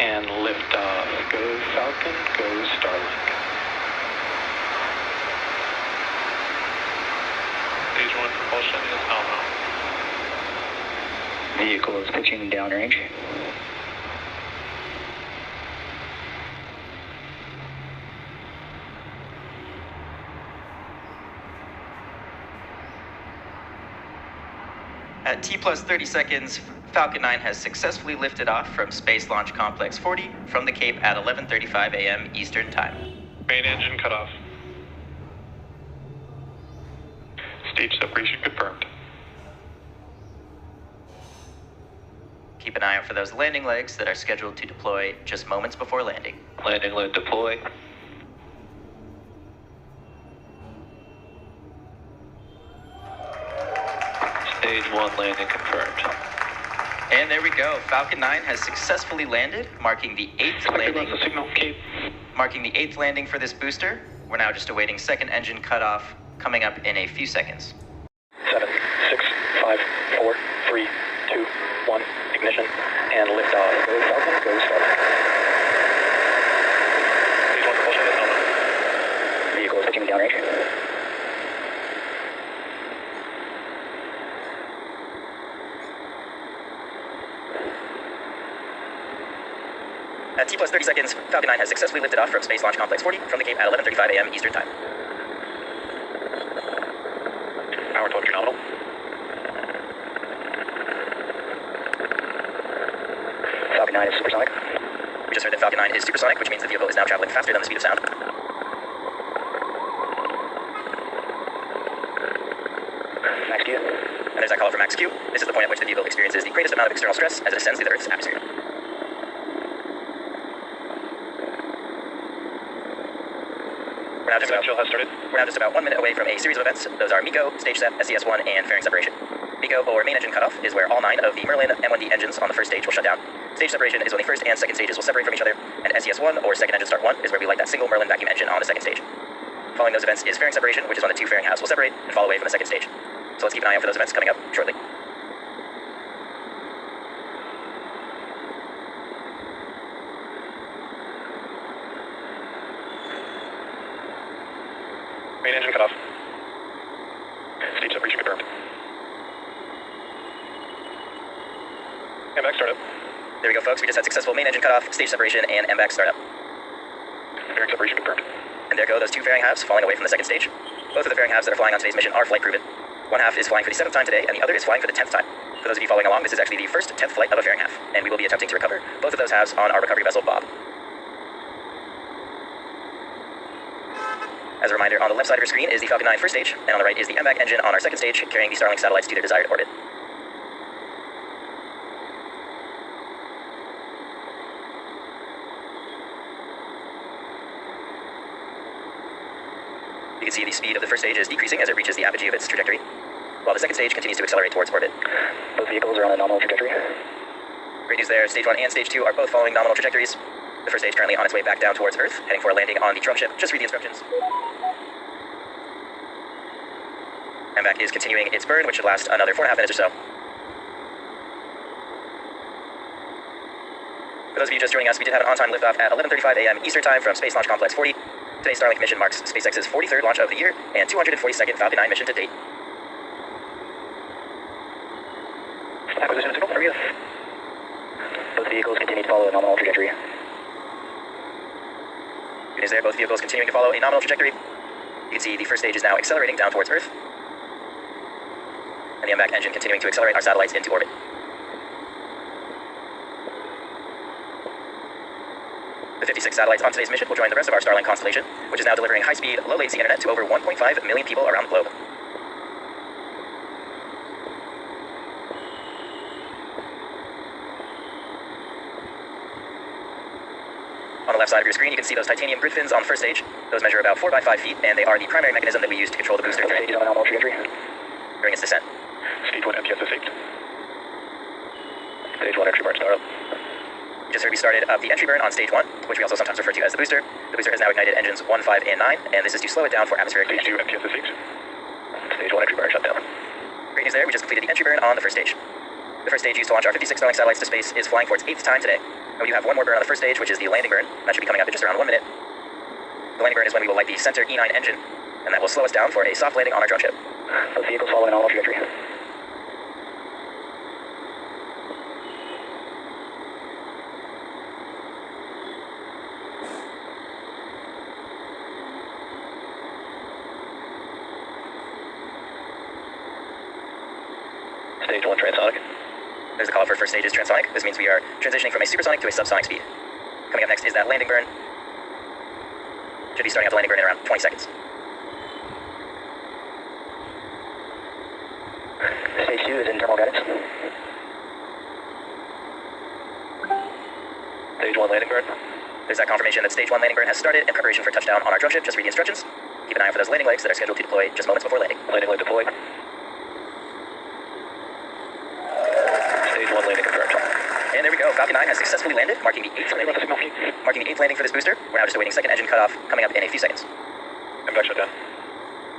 and liftoff. Go Falcon, go Starlink. Stage 1 propulsion is nominal. Vehicle is pitching downrange. At T plus 30 seconds, Falcon 9 has successfully lifted off from Space Launch Complex 40 from the Cape at 11:35 a.m. Eastern Time. Main engine cut off. Stage separation confirmed. Keep an eye out for those landing legs that are scheduled to deploy just moments before landing. Landing leg deploy. Stage 1 landing confirmed. And there we go. Falcon 9 has successfully landed, marking the 8th landing. The signal, Cape. Marking the 8th landing for this booster. We're now just awaiting second engine cutoff coming up in a few seconds. 7, 6, 5, 4, 3, 2, 1, ignition, and liftoff. Go Falcon, go Starlink. Stage 1 propulsion is nominal. Vehicle is pitching downrange. At T plus 30 seconds, Falcon 9 has successfully lifted off from Space Launch Complex 40 from the Cape at 11:35 a.m. Eastern Time. Power telemetry nominal. Falcon 9 is supersonic. We just heard that Falcon 9 is supersonic, which means the vehicle is now traveling faster than the speed of sound. Max Q. And there's that call for max Q. This is the point at which the vehicle experiences the greatest amount of external stress as it ascends through the Earth's atmosphere. We're now just about 1 minute away from a series of events. Those are MECO, stage set, SES1, and fairing separation. MECO, or main engine cutoff, is where all 9 of the Merlin M1D engines on the first stage will shut down. Stage separation is when the first and second stages will separate from each other, and SES1, or second engine start 1, is where we light that single Merlin vacuum engine on the second stage. Following those events is fairing separation, which is when the 2 fairing halves will separate and fall away from the second stage. So let's keep an eye out for those events coming up shortly. Main engine cut off. Stage separation confirmed. MX startup. There we go, folks. We just had successful main engine cutoff, stage separation, and MVAC startup. Fairing separation confirmed. And there go those 2 fairing halves falling away from the second stage. Both of the fairing halves that are flying on today's mission are flight proven. One half is flying for the 7th time today, and the other is flying for the 10th time. For those of you following along, this is actually the first 10th flight of a fairing half, and we will be attempting to recover both of those halves on our recovery vessel, Bob. As a reminder, on the left side of your screen is the Falcon 9 first stage, and on the right is the MVAC engine on our second stage, carrying the Starlink satellites to their desired orbit. You can see the speed of the first stage is decreasing as it reaches the apogee of its trajectory, while the second stage continues to accelerate towards orbit. Both vehicles are on a nominal trajectory. Great news there. Stage 1 and Stage 2 are both following nominal trajectories. The first stage currently on its way back down towards Earth, heading for a landing on the drum ship. Just read the instructions. MVAC is continuing its burn, which should last another 4.5 minutes or so. For those of you just joining us, we did have an on-time liftoff at 11:35 a.m. Eastern Time from Space Launch Complex 40. Today's Starlink mission marks SpaceX's 43rd launch of the year and 242nd Falcon 9 mission to date. Acquisition signal, for you. Both vehicles continue to follow a nominal trajectory. Good news there, both vehicles continuing to follow a nominal trajectory. You can see the first stage is now accelerating down towards Earth, and the MVAC engine continuing to accelerate our satellites into orbit. The 56 satellites on today's mission will join the rest of our Starlink constellation, which is now delivering high-speed, low-latency internet to over 1.5 million people around the globe. On the left side of your screen, you can see those titanium grid fins on the first stage. Those measure about 4 by 5 feet, and they are the primary mechanism that we use to control the booster during its descent. Stage 1 MTS is saved. Stage 1 entry burn startup. You just heard we started up the entry burn on Stage 1, which we also sometimes refer to as the booster. The booster has now ignited engines 1, 5, and 9, and this is to slow it down for atmospheric Stage 2 MTS is saved. Stage 1 entry burn shut down. Great news there, we just completed the entry burn on the first stage. The first stage used to launch our 56 Starlink satellites to space is flying for its 8th time today. And we do have one more burn on the first stage, which is the landing burn. That should be coming up in just around 1 minute. The landing burn is when we will light the center E9 engine, and that will slow us down for a soft landing on our drone ship. Both vehicles follow a normal trajectory. Stage 1 transonic. There's the call for first stage is transonic. This means we are transitioning from a supersonic to a subsonic speed. Coming up next is that landing burn. Should be starting up the landing burn in around 20 seconds. Stage 2 is in terminal guidance. Stage 1 landing burn. There's that confirmation that stage 1 landing burn has started in preparation for touchdown on our drone ship. Just read the instructions. Keep an eye out for those landing legs that are scheduled to deploy just moments before landing. Landing leg deployed. Stage 1 landing confirmed. And there we go. Falcon 9 has successfully landed, marking the 8th landing. Marking the 8th landing for this booster. We're now just awaiting second engine cutoff, coming up in a few seconds. Impact shutdown.